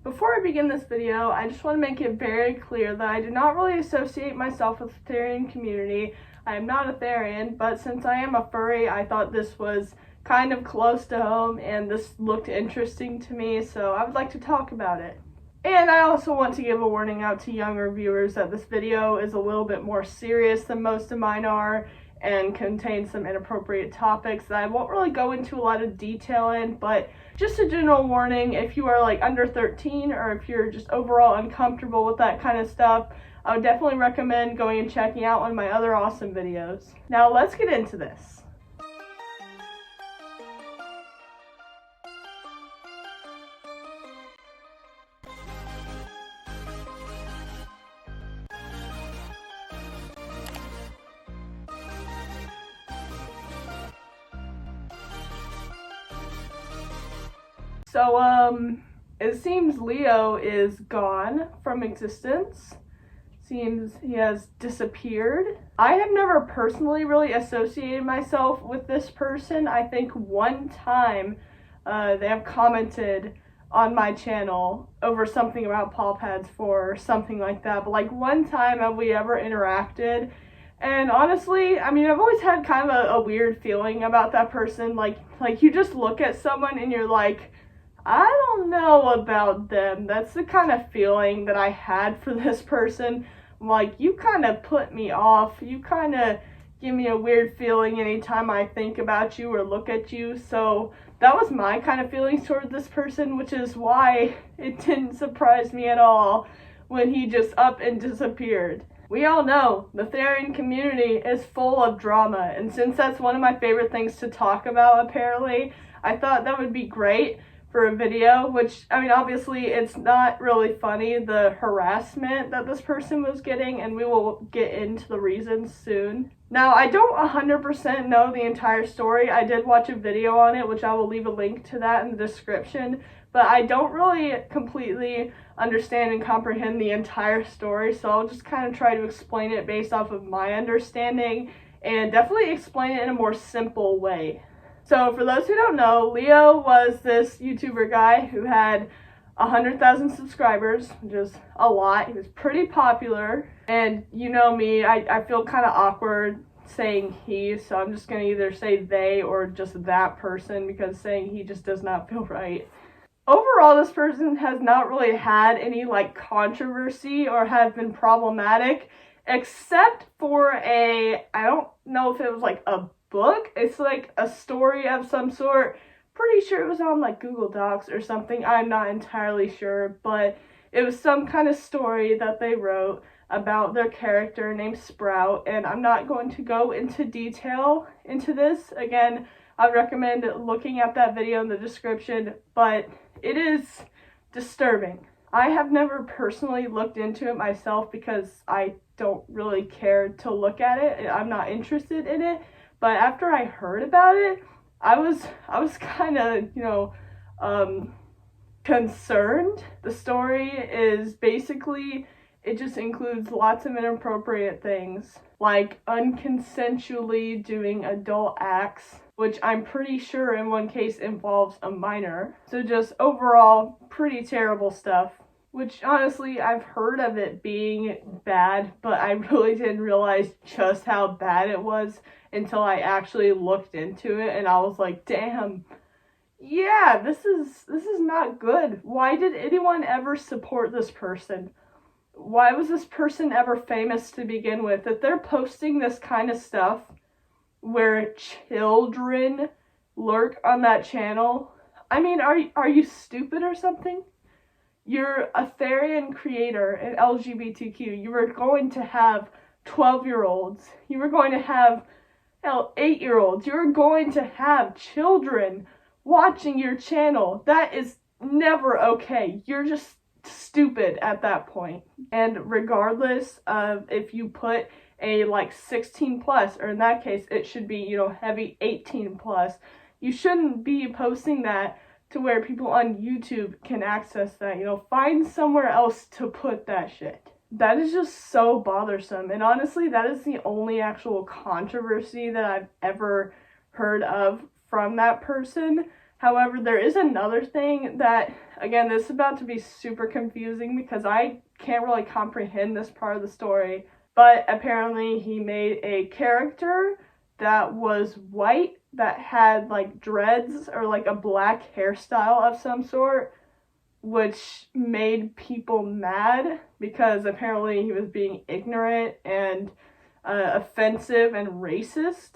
Before I begin this video, I just want to make it very clear that I do not really associate myself with the Therian community. I am not a Therian, but since I am a furry, I thought this was kind of close to home and this looked interesting to me, so I would like to talk about it. And I also want to give a warning out to younger viewers that this video is a little bit more serious than most of mine are and contains some inappropriate topics that I won't really go into a lot of detail in, but just a general warning, if you are like under 13 or if you're just overall uncomfortable with that kind of stuff, I would definitely recommend going and checking out one of my other awesome videos. Now let's get into this. So, it seems Leo is gone from existence. Seems he has disappeared. I have never personally really associated myself with this person. I think one time they have commented on my channel over something about Paw Pads 4 or something like that. But like one time have we ever interacted. And honestly, I mean, I've always had kind of a weird feeling about that person. Like you just look at someone and you're like, I don't know about them. That's the kind of feeling that I had for this person. Like, you kind of put me off. You kind of give me a weird feeling anytime I think about you or look at you. So that was my kind of feelings toward this person, which is why it didn't surprise me at all when he just up and disappeared. We all know the Therian community is full of drama, and since that's one of my favorite things to talk about, apparently, I thought that would be great for a video, which, I mean, obviously it's not really funny, the harassment that this person was getting, and we will get into the reasons soon. Now, I don't 100% know the entire story. I did watch a video on it, which I will leave a link to that in the description, but I don't really completely understand and comprehend the entire story, so I'll just kind of try to explain it based off of my understanding, and definitely explain it in a more simple way. So for those who don't know, Leo was this YouTuber guy who had 100,000 subscribers, which is a lot. He was pretty popular, and you know me, I feel kind of awkward saying he, so I'm just going to either say they or just that person, because saying he just does not feel right. Overall, this person has not really had any like controversy or have been problematic, except for I don't know if it was like a book. It's like a story of some sort. Pretty sure it was on like Google Docs or something. I'm not entirely sure, but it was some kind of story that they wrote about their character named Sprout, and I'm not going to go into detail into this. Again, I recommend looking at that video in the description, but it is disturbing. I have never personally looked into it myself because I don't really care to look at it. I'm not interested in it. But after I heard about it, I was kind of, concerned. The story is basically, it just includes lots of inappropriate things, like unconsensually doing adult acts, which I'm pretty sure in one case involves a minor. So just overall, pretty terrible stuff. Which, honestly, I've heard of it being bad, but I really didn't realize just how bad it was until I actually looked into it, and I was like, damn, yeah, this is not good. Why did anyone ever support this person? Why was this person ever famous to begin with? If they're posting this kind of stuff where children lurk on that channel, I mean, are you stupid or something? You're a Therian creator in LGBTQ. You were going to have 12-year-olds. You were going to have 8-year-olds. You're going to have children watching your channel. That is never okay. You're just stupid at that point. And regardless of if you put a like 16 plus, or in that case, it should be, heavy 18 plus, you shouldn't be posting that to where people on YouTube can access that. Find somewhere else to put that shit. That is just so bothersome. And honestly, that is the only actual controversy that I've ever heard of from that person. However, there is another thing that, again, this is about to be super confusing because I can't really comprehend this part of the story, but apparently he made a character that was white, that had like dreads or like a black hairstyle of some sort, which made people mad because apparently he was being ignorant and offensive and racist.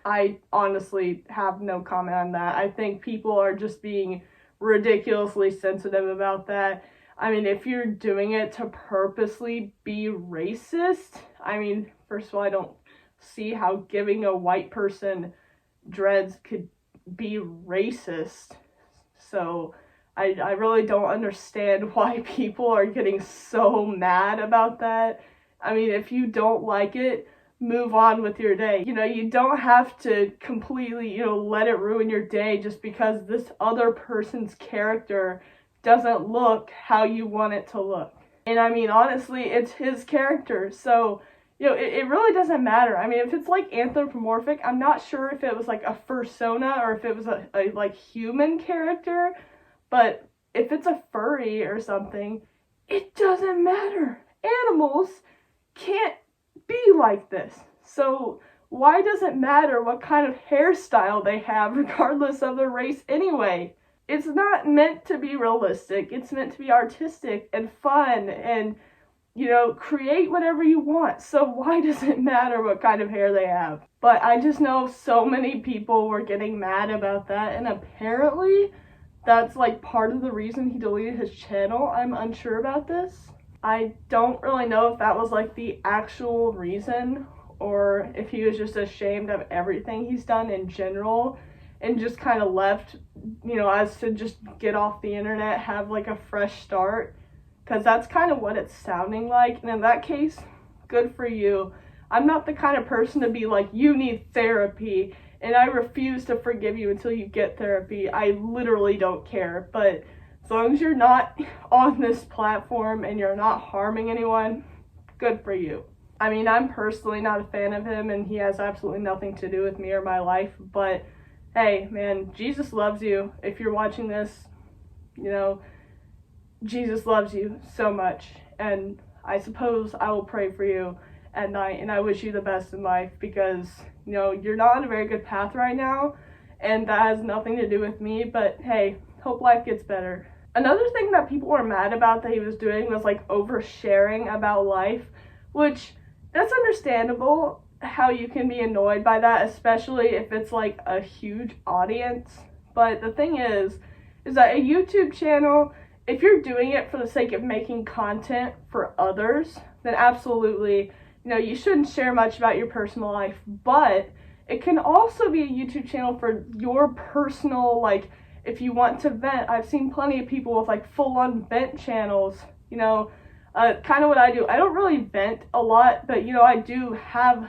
I honestly have no comment on that. I think people are just being ridiculously sensitive about that. I mean, if you're doing it to purposely be racist, I mean, first of all, I don't see how giving a white person dreads could be racist. So I really don't understand why people are getting so mad about that. I mean, if you don't like it, move on with your day. You know, you don't have to completely, let it ruin your day just because this other person's character doesn't look how you want it to look. And I mean, honestly, it's his character, so, it really doesn't matter. I mean, if it's like anthropomorphic, I'm not sure if it was like a fursona or if it was a like human character, but if it's a furry or something, it doesn't matter. Animals can't be like this. So why does it matter what kind of hairstyle they have regardless of their race anyway? It's not meant to be realistic. It's meant to be artistic and fun and, create whatever you want. So why does it matter what kind of hair they have? But I just know so many people were getting mad about that, and apparently that's like part of the reason he deleted his channel. I'm unsure about this. I don't really know if that was like the actual reason or if he was just ashamed of everything he's done in general and just kind of left, as to just get off the internet, have like a fresh start, because that's kind of what it's sounding like. And in that case, good for you. I'm not the kind of person to be like, you need therapy and I refuse to forgive you until you get therapy. I literally don't care. But as long as you're not on this platform and you're not harming anyone, good for you. I mean, I'm personally not a fan of him and he has absolutely nothing to do with me or my life, but hey, man, Jesus loves you. If you're watching this, Jesus loves you so much, and I suppose I will pray for you at night, and I wish you the best in life because, you're not on a very good path right now, and that has nothing to do with me, but hey, hope life gets better. Another thing that people were mad about that he was doing was like oversharing about life, which that's understandable how you can be annoyed by that, especially if it's like a huge audience. But the thing is that a YouTube channel, if you're doing it for the sake of making content for others, then absolutely, you shouldn't share much about your personal life. But it can also be a YouTube channel for your personal, like, if you want to vent. I've seen plenty of people with like full-on vent channels, kind of what I do. I don't really vent a lot, but I do have,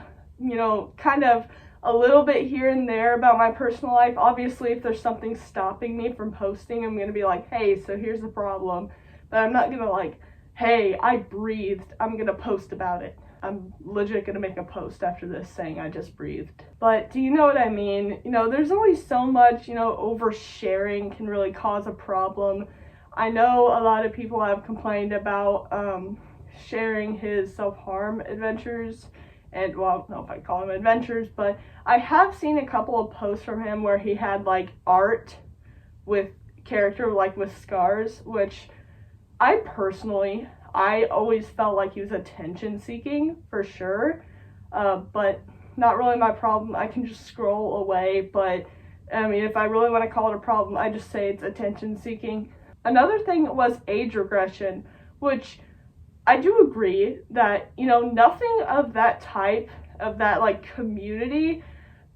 kind of a little bit here and there about my personal life. Obviously, if there's something stopping me from posting, I'm going to be like, hey, so here's the problem. But I'm not going to like, hey, I breathed, I'm going to post about it. I'm legit going to make a post after this saying I just breathed. But do you know what I mean? There's only so much, oversharing can really cause a problem. I know a lot of people have complained about sharing his self-harm adventures. And, well, I don't know if I call them adventures, but I have seen a couple of posts from him where he had, like, art with character, like, with scars, which I always felt like he was attention-seeking, for sure, but not really my problem. I can just scroll away, but, I mean, if I really want to call it a problem, I just say it's attention-seeking. Another thing was age regression, which I do agree that, nothing of that type, of that, like, community,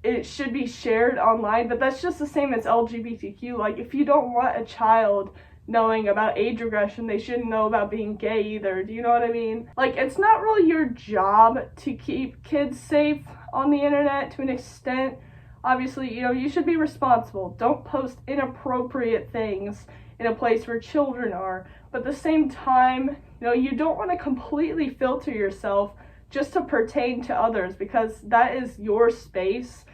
it should be shared online, but that's just the same as LGBTQ. Like, if you don't want a child knowing about age regression, they shouldn't know about being gay either. Do you know what I mean? Like, it's not really your job to keep kids safe on the internet to an extent. Obviously, you should be responsible. Don't post inappropriate things in a place where children are. But at the same time, you don't want to completely filter yourself just to pertain to others, because that is your space.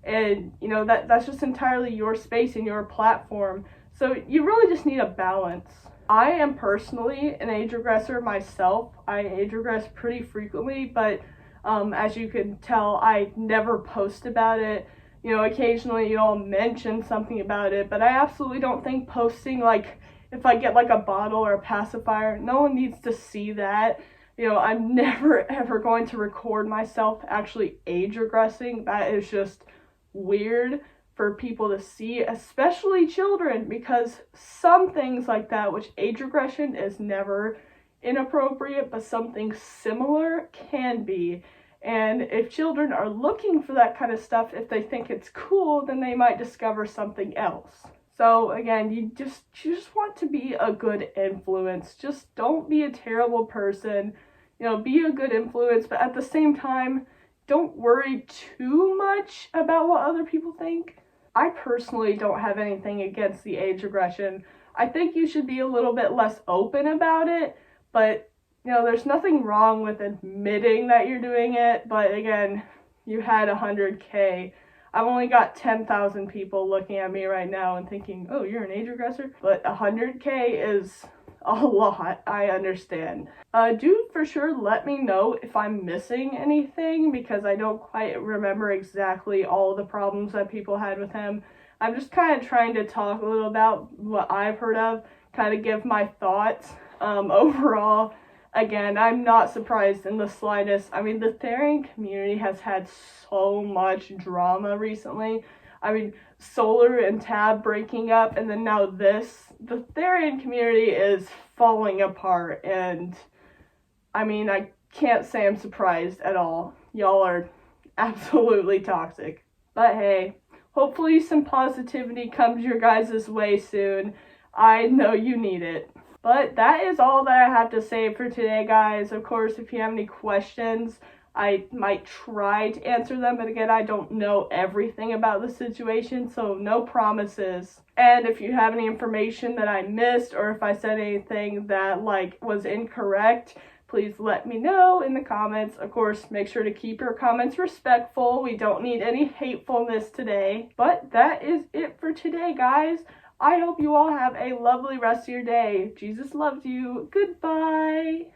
And, you know, that's just entirely your space and your platform. So you really just need a balance. I am personally an age regressor myself. I age regress pretty frequently, but as you can tell, I never post about it. You know, occasionally you'll mention something about it, but I absolutely don't think posting, like, if I get like a bottle or a pacifier, no one needs to see that. You know, I'm never ever going to record myself actually age regressing. That is just weird for people to see, especially children, because some things like that, which age regression is never inappropriate, but something similar can be. And if children are looking for that kind of stuff, if they think it's cool, then they might discover something else. So again, you just want to be a good influence. Just don't be a terrible person. You know, be a good influence, but at the same time, don't worry too much about what other people think. I personally don't have anything against the age regression. I think you should be a little bit less open about it, but you know, there's nothing wrong with admitting that you're doing it. But again, you had 100K. I've only got 10,000 people looking at me right now and thinking, oh, you're an age regressor? But 100K is a lot, I understand. Do for sure let me know if I'm missing anything, because I don't quite remember exactly all the problems that people had with him. I'm just kind of trying to talk a little about what I've heard of, kind of give my thoughts. Overall, again, I'm not surprised in the slightest. I mean, the Therian community has had so much drama recently. I mean, Solar and Tab breaking up, and then now this. The Therian community is falling apart, and I mean, I can't say I'm surprised at all. Y'all are absolutely toxic. But hey, hopefully some positivity comes your guys' way soon. I know you need it. But that is all that I have to say for today, guys. Of course, if you have any questions, I might try to answer them, but again, I don't know everything about the situation, so no promises. And if you have any information that I missed, or if I said anything that was incorrect, please let me know in the comments. Of course, make sure to keep your comments respectful. We don't need any hatefulness today. But that is it for today, guys. I hope you all have a lovely rest of your day. Jesus loves you. Goodbye.